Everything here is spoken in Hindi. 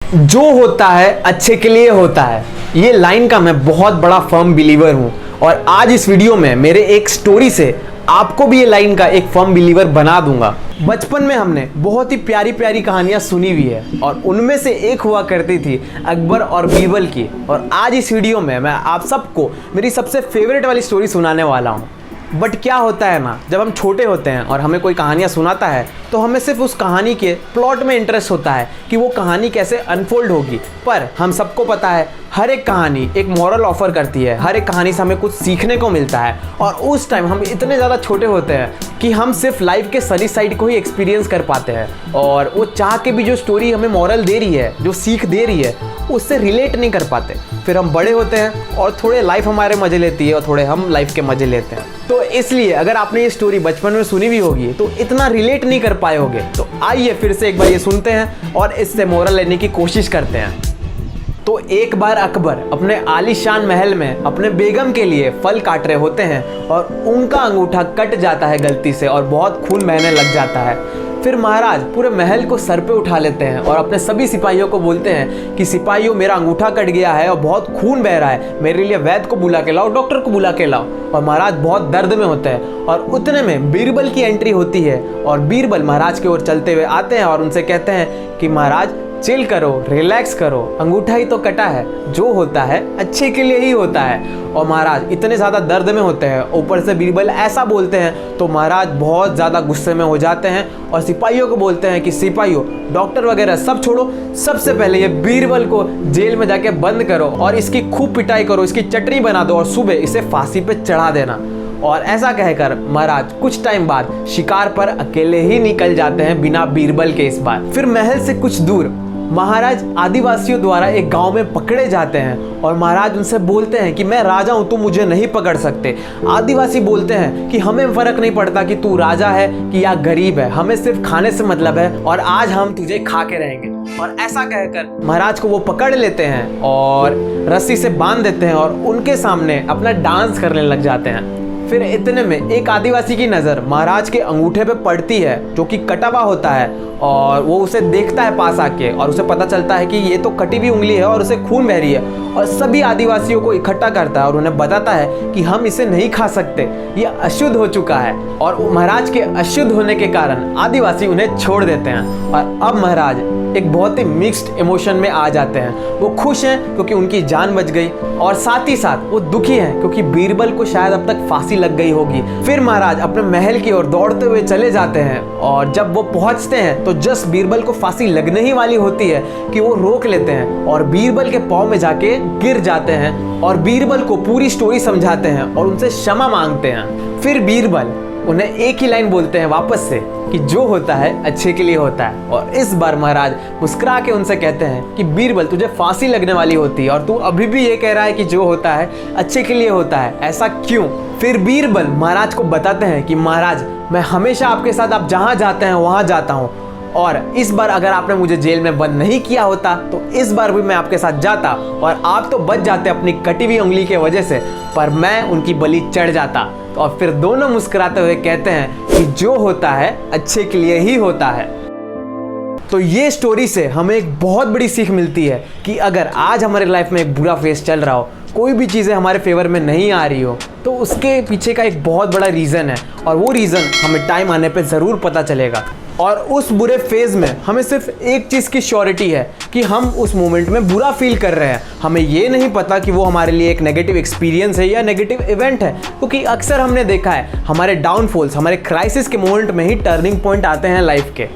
जो होता है अच्छे के लिए होता है, ये लाइन का मैं बहुत बड़ा फर्म बिलीवर हूं। और आज इस वीडियो में मेरे एक स्टोरी से आपको भी ये लाइन का एक फर्म बिलीवर बना दूंगा। बचपन में हमने बहुत ही प्यारी प्यारी कहानियां सुनी हुई है और उनमें से एक हुआ करती थी अकबर और बीरबल की। और आज इस वीडियो में मैं आप सबको मेरी सबसे फेवरेट वाली स्टोरी सुनाने वाला हूँ। बट क्या होता है ना, जब हम छोटे होते हैं और हमें कोई कहानियाँ सुनाता है तो हमें सिर्फ उस कहानी के प्लॉट में इंटरेस्ट होता है कि वो कहानी कैसे अनफोल्ड होगी। पर हम सबको पता है हर एक कहानी एक मॉरल ऑफर करती है, हर एक कहानी से हमें कुछ सीखने को मिलता है। और उस टाइम हम इतने ज़्यादा छोटे होते हैं कि हम सिर्फ लाइफ के सनी साइड को ही एक्सपीरियंस कर पाते हैं और वो चाह के भी जो स्टोरी हमें मॉरल दे रही है, जो सीख दे रही है, उससे रिलेट नहीं कर पाते। फिर हम बड़े होते हैं और थोड़े लाइफ हमारे मजे लेती है और थोड़े हम लाइफ के मजे लेते हैं। तो इसलिए अगर आपने ये स्टोरी बचपन में सुनी भी होगी तो इतना रिलेट नहीं कर पाए होगे। तो आइए फिर से एक बार ये सुनते हैं और इससे मोरल लेने की कोशिश करते हैं। तो एक बार अकबर अपने आलीशान महल में अपने बेगम के लिए फल काट रहे होते हैं और उनका अंगूठा कट जाता है गलती से और बहुत खून बहने लग जाता है। फिर महाराज पूरे महल को सर पे उठा लेते हैं और अपने सभी सिपाहियों को बोलते हैं कि सिपाहियों, मेरा अंगूठा कट गया है और बहुत खून बह रहा है, मेरे लिए वैद्य को बुला के लाओ, डॉक्टर को बुला के लाओ। और महाराज बहुत दर्द में होते हैं और उतने में बीरबल की एंट्री होती है और बीरबल महाराज की ओर चलते हुए आते हैं और उनसे कहते हैं कि महाराज चिल करो, रिलैक्स करो, अंगूठा ही तो कटा है, जो होता है अच्छे के लिए ही होता है। और महाराज इतने ज़्यादा दर्द में होते हैं, ऊपर से बीरबल ऐसा बोलते हैं तो महाराज बहुत ज़्यादा गुस्से में हो जाते हैं और सिपाहियों को बोलते हैं कि सिपाहियों, डॉक्टर वगैरह सब छोड़ो, सबसे पहले ये बीरबल को जेल में जाके बंद करो और इसकी खूब पिटाई करो, इसकी चटनी बना दो और सुबह इसे फांसी पे चढ़ा देना। और ऐसा कहकर महाराज कुछ टाइम बाद शिकार पर अकेले ही निकल जाते हैं बिना बीरबल के। इस बार फिर महल से कुछ दूर महाराज आदिवासियों द्वारा एक गांव में पकड़े जाते हैं और महाराज उनसे बोलते हैं कि मैं राजा हूं, तुम मुझे नहीं पकड़ सकते। आदिवासी बोलते हैं कि हमें फर्क नहीं पड़ता कि तू राजा है कि या गरीब है, हमें सिर्फ खाने से मतलब है और आज हम तुझे खा के रहेंगे। और ऐसा कहकर महाराज को वो पकड़ लेते हैं और रस्सी से बांध देते हैं और उनके सामने अपना डांस करने लग जाते हैं। फिर इतने में एक आदिवासी की नज़र महाराज के अंगूठे पे पड़ती है जो कि कटा हुआ होता है और वो उसे देखता है पास आके और उसे पता चलता है कि ये तो कटी हुई उंगली है और उसे खून बह रही है। और सभी आदिवासियों को इकट्ठा करता है और उन्हें बताता है कि हम इसे नहीं खा सकते, ये अशुद्ध हो चुका है। और महाराज के अशुद्ध होने के कारण आदिवासी उन्हें छोड़ देते हैं। और अब महाराज एक बहुत ही मिक्स्ड इमोशन में आ जाते हैं। वो खुश हैं क्योंकि उनकी जान बच गई और साथ ही साथ वो दुखी हैं क्योंकि बीरबल को शायद अब तक फांसी लग गई होगी। फिर महाराज अपने महल की ओर दौड़ते हुए चले जाते हैं और जब वो पहुंचते हैं तो जस्ट बीरबल को फांसी लगने ही वाली होती है कि वो रोक लेते हैं और बीरबल के पाँव में जाके गिर जाते हैं और बीरबल को पूरी स्टोरी समझाते हैं और उनसे क्षमा मांगते हैं। फिर बीरबल उन्हें एक ही लाइन बोलते हैं वापस से कि जो होता है अच्छे के लिए होता है। और इस बार महाराज मुस्कुरा के उनसे कहते हैं कि बीरबल, तुझे फांसी लगने वाली होती है और तू अभी भी ये कह रहा है कि जो होता है अच्छे के लिए होता है, ऐसा क्यों? फिर बीरबल महाराज को बताते हैं कि महाराज, मैं हमेशा आपके साथ आप जहाँ जाते हैं वहाँ जाता हूँ और इस बार अगर आपने मुझे जेल में बंद नहीं किया होता तो इस बार भी मैं आपके साथ जाता और आप तो बच जाते अपनी कटी हुई उंगली की वजह से, पर मैं उनकी बलि चढ़ जाता। और फिर दोनों मुस्कुराते हुए कहते हैं कि जो होता है अच्छे के लिए ही होता है। तो ये स्टोरी से हमें एक बहुत बड़ी सीख मिलती है कि अगर आज हमारे लाइफ में एक बुरा फेस चल रहा हो, कोई भी चीज़ें हमारे फेवर में नहीं आ रही हो, तो उसके पीछे का एक बहुत बड़ा रीज़न है और वो रीज़न हमें टाइम आने पे ज़रूर पता चलेगा। और उस बुरे फेज़ में हमें सिर्फ एक चीज़ की श्योरिटी है कि हम उस मोमेंट में बुरा फील कर रहे हैं। हमें ये नहीं पता कि वो हमारे लिए एक नेगेटिव एक्सपीरियंस है या नेगेटिव इवेंट है, क्योंकि अक्सर हमने देखा है हमारे डाउनफॉल्स, हमारे क्राइसिस के मोमेंट में ही टर्निंग पॉइंट आते हैं लाइफ के।